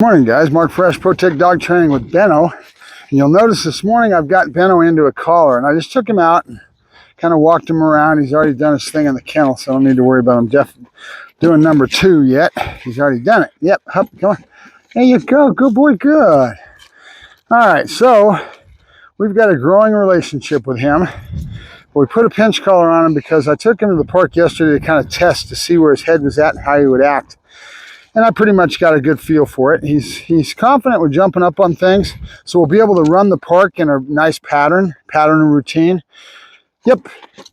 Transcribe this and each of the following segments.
Morning guys, Mark Fresh, Protect Dog Training with Benoît. And you'll notice this morning I've got Benoît into a collar and I just took him out and kind of walked him around. He's already done his thing in the kennel, so I don't need to worry about him doing number 2 yet. He's already done it. Yep, up, come on. There you go, good boy, good. All right, so we've got a growing relationship with him. We put a pinch collar on him because I took him to the park yesterday to kind of test to see where his head was at and how he would act. And I pretty much got a good feel for it. He's confident with jumping up on things, so we'll be able to run the park in a nice pattern and routine. Yep.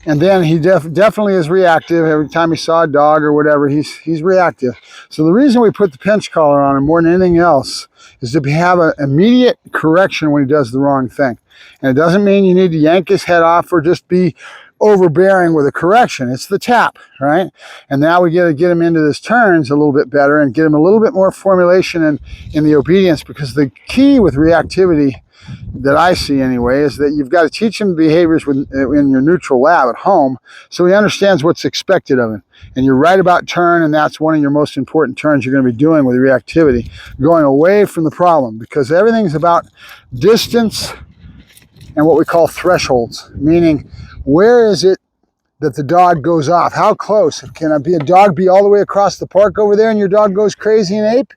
And then he definitely is reactive. Every time he saw a dog or whatever, he's reactive. So the reason we put the pinch collar on him more than anything else is to have an immediate correction when he does the wrong thing. And it doesn't mean you need to yank his head off or just be overbearing with a correction. It's the tap, right? And now we got to get him into his turns a little bit better and get him a little bit more formulation in the obedience, because the key with reactivity that I see anyway is that you've got to teach him behaviors in your neutral lab at home so he understands what's expected of him. And you're right about turn, and that's one of your most important turns you're going to be doing with reactivity, going away from the problem, because everything's about distance and what we call thresholds, meaning where is it that the dog goes off? How close? Can a dog be all the way across the park over there and your dog goes crazy and ape?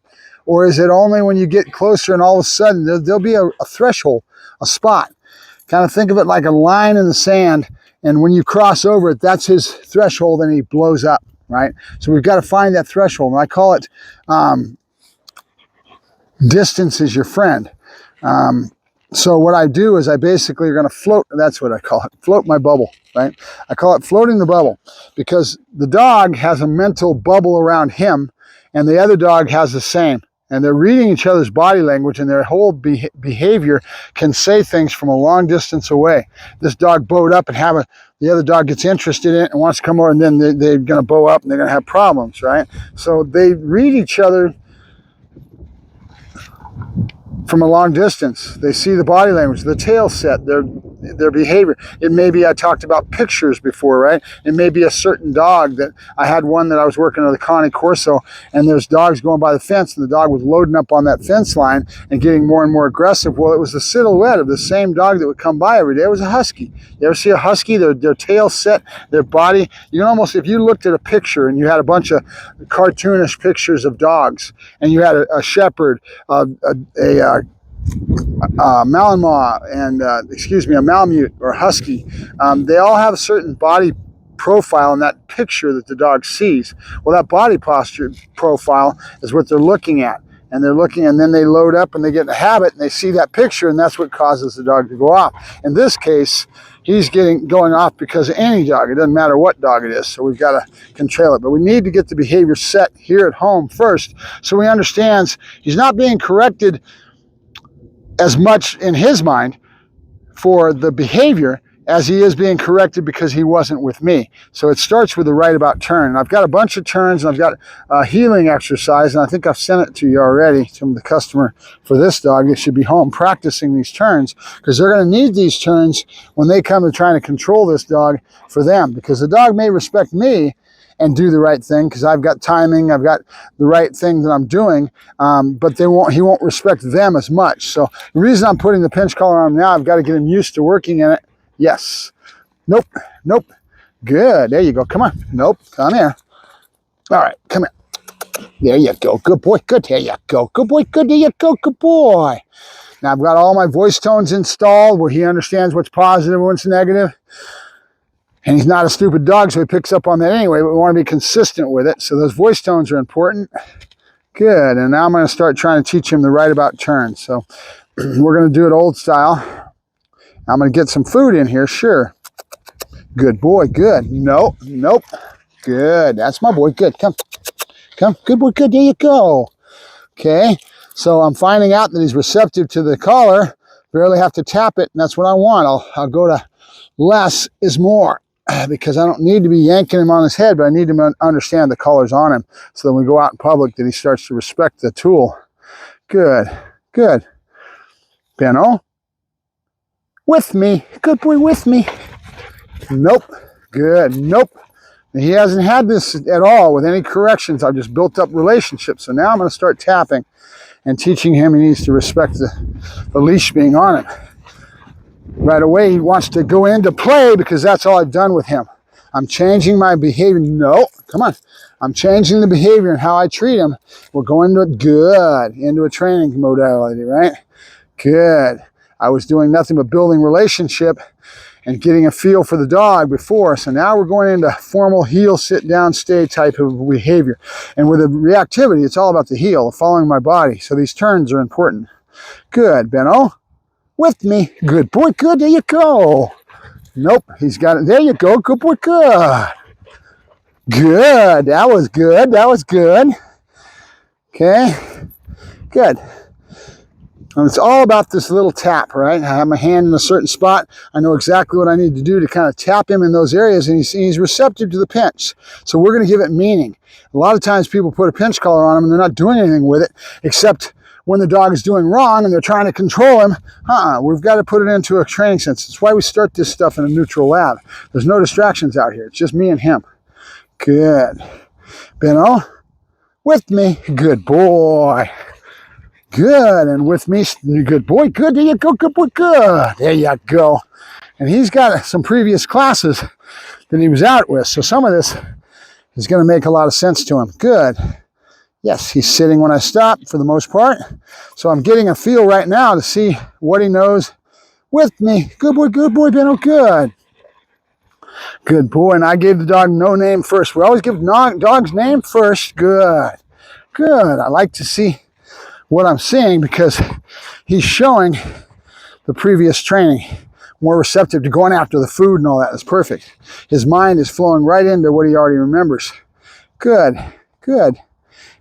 Or is it only when you get closer and all of a sudden there'll be a threshold, a spot? Kind of think of it like a line in the sand, and when you cross over it, that's his threshold and he blows up, right? So we've got to find that threshold, and I call it distance is your friend. So what I do is I basically are going to float, that's what I call it, float my bubble, right? I call it floating the bubble, because the dog has a mental bubble around him and the other dog has the same. And they're reading each other's body language, and their whole behavior can say things from a long distance away. This dog bowed up, and the other dog gets interested in it and wants to come over, and then they're going to bow up and they're going to have problems, right? So they read each other from a long distance. They see the body language, the tail set, their behavior. It may be, I talked about pictures before, right? It may be a certain dog that I had one that I was working on the Connie Corso, and there's dogs going by the fence, and the dog was loading up on that fence line and getting more and more aggressive. Well, it was the silhouette of the same dog that would come by every day. It was a husky. You ever see a husky? Their tail set, their body. You can almost, if you looked at a picture and you had a bunch of cartoonish pictures of dogs, and you had a shepherd, a Malinois, and a Malamute or Husky, they all have a certain body profile in that picture that the dog sees. Well, that body posture profile is what they're looking at, and they're looking, and then they load up and they get in a habit and they see that picture, and that's what causes the dog to go off. In this case, he's going off because of any dog. It doesn't matter what dog it is, so we've got to control it. But we need to get the behavior set here at home first, so he understands he's not being corrected as much in his mind for the behavior as he is being corrected because he wasn't with me. So it starts with the right about turn. And I've got a bunch of turns, and I've got a healing exercise, and I think I've sent it to you already, to the customer for this dog. They should be home practicing these turns, because they're going to need these turns when they come to trying to control this dog for them, because the dog may respect me and do the right thing because I've got timing, I've got the right thing that I'm doing, but he won't respect them as much. So the reason I'm putting the pinch collar on him now, I've got to get him used to working in it. Yes. Nope. Nope. Good. There you go. Come on. Nope. Come here. All right. Come here. There you go. Good boy. Good. There you go. Good boy. Good. There you go. Good boy. Now I've got all my voice tones installed where he understands what's positive and what's negative. And he's not a stupid dog, so he picks up on that anyway, but we want to be consistent with it. So those voice tones are important. Good. And now I'm going to start trying to teach him the right about turn. So we're going to do it old style. I'm going to get some food in here, sure. Good boy, good. Nope, nope. Good. That's my boy. Good. Come. Come. Good boy, good. There you go. Okay. So I'm finding out that he's receptive to the collar. Barely have to tap it, and that's what I want. I'll go to less is more, because I don't need to be yanking him on his head, but I need him to understand the collar's on him, so that when we go out in public that he starts to respect the tool. Good, good. Benoît, with me. Good boy, with me. Nope. Good. Nope. He hasn't had this at all with any corrections. I've just built up relationships. So now I'm going to start tapping. and teaching him he needs to respect the leash being on him. Right away, he wants to go into play because that's all I've done with him. I'm changing my behavior. No, come on. I'm changing the behavior and how I treat him. We're going to it good, into a training modality, right? Good. I was doing nothing but building relationship and getting a feel for the dog before. So now we're going into formal heel, sit down, stay type of behavior. And with the reactivity, it's all about the heel, following my body. So these turns are important. Good, Benno. With me. Good boy. Good. There you go. Nope. He's got it. There you go. Good boy. Good. Good. That was good. That was good. Okay. Good. And it's all about this little tap, right? I have my hand in a certain spot. I know exactly what I need to do to kind of tap him in those areas, and he's receptive to the pinch. So we're going to give it meaning. A lot of times people put a pinch collar on him and they're not doing anything with it, except when the dog is doing wrong and they're trying to control him. We've got to put it into a training sense. That's why we start this stuff in a neutral lab. There's no distractions out here. It's just me and him. Good. Benno, with me. Good boy. Good, and with me, good boy, good, there you go, good boy, good, there you go. And he's got some previous classes that he was out with, so some of this is going to make a lot of sense to him. Good. Yes, he's sitting when I stop for the most part, so I'm getting a feel right now to see what he knows with me. Good boy, Benno, good. Good boy, and I gave the dog no name first. We always give dogs name first. Good. Good, I like to see what I'm seeing because he's showing the previous training, more receptive to going after the food and all that. That's perfect. His mind is flowing right into what he already remembers. Good, good,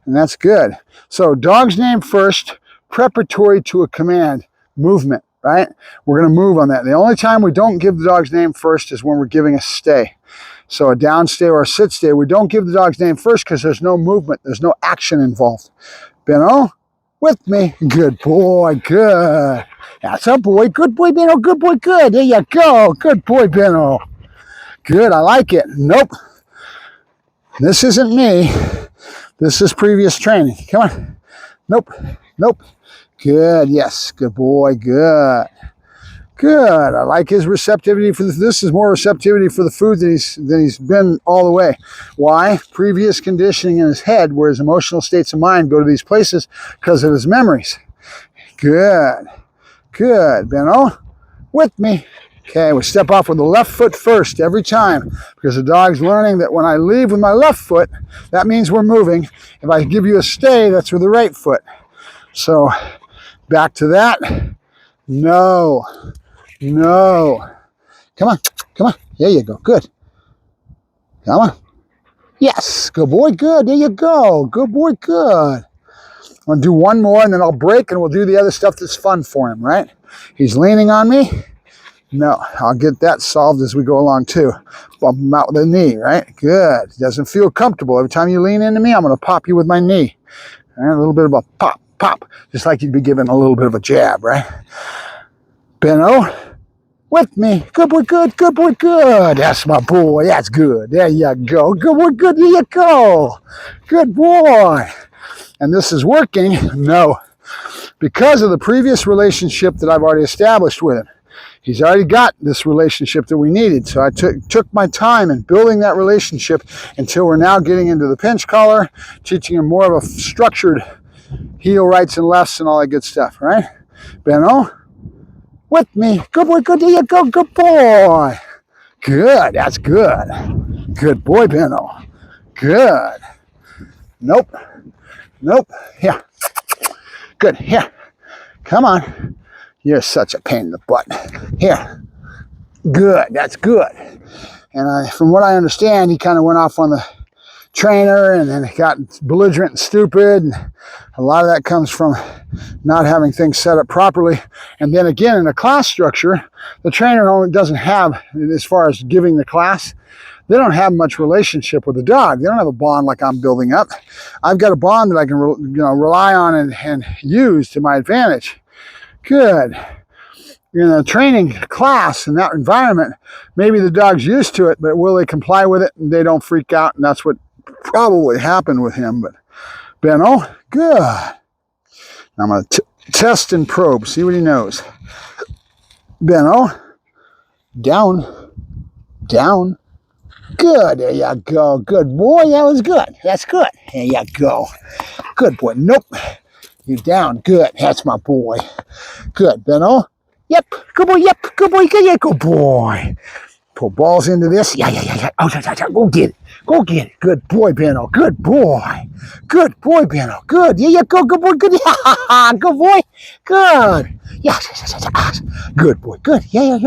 and that's good. So dog's name first, preparatory to a command, movement, right? We're going to move on that. The only time we don't give the dog's name first is when we're giving a stay. So a down stay or a sit stay, we don't give the dog's name first because there's no movement, there's no action involved. Benno? With me. Good boy, good. That's a boy. Good boy, Benno. Good boy, good. There you go. Good boy, Benno. Good, I like it. Nope. This isn't me. This is previous training. Come on. Nope. Nope. Good, yes. Good boy, good. Good. I like his receptivity for this is more receptivity for the food than he's been all the way. Why? Previous conditioning in his head where his emotional states of mind go to these places because of his memories. Good. Good. Benno, with me. Okay, we step off with the left foot first every time because the dog's learning that when I leave with my left foot, that means we're moving. If I give you a stay, that's with the right foot. So back to that. No. No. Come on. Come on. There you go. Good. Come on. Yes. Good boy. Good. There you go. Good boy. Good. I'm going to do one more and then I'll break and we'll do the other stuff that's fun for him, right? He's leaning on me. No. I'll get that solved as we go along too. Bump him out with a knee, right? Good. Doesn't feel comfortable. Every time you lean into me, I'm going to pop you with my knee. Right? A little bit of a pop, pop. Just like you'd be giving a little bit of a jab, right? Benno, with me. Good boy, good. Good boy, good. That's my boy. That's good. There you go. Good boy, good. There you go. Good boy. And this is working? No. Because of the previous relationship that I've already established with him. He's already got this relationship that we needed. So I took my time in building that relationship until we're now getting into the pinch collar, teaching him more of a structured heel rights and lefts and all that good stuff, right? Benno? With me. Good boy, good. There you go. Good boy. Good. That's good. Good boy, Benno. Good. Nope. Nope. Here. Good. Here. Come on. You're such a pain in the butt. Here. Good. That's good. And from what I understand, he kind of went off on the trainer and then got belligerent and stupid. And a lot of that comes from not having things set up properly. And then again, in a class structure, the trainer only doesn't have, as far as giving the class, they don't have much relationship with the dog. They don't have a bond like I'm building up. I've got a bond that I can rely on and use to my advantage. Good. In a training class in that environment, maybe the dog's used to it, but will they comply with it? And they don't freak out, and that's what probably happened with him. But Benno, good. I'm going to test and probe, see what he knows. Benno, down, down. Good, there you go. Good boy, that was good. That's good. There you go. Good boy. Nope. You're down. Good. That's my boy. Good, Benno. Yep. Good boy. Yep. Good boy. Good. Yeah. Good boy. Pull balls into this. Yeah. Oh, go get it. Go get it. Good boy, Benno. Good boy. Good boy, Benno. Good. Yeah. Go. Good boy. Good. Good boy. Good. Yeah. Good boy. Good. Yeah.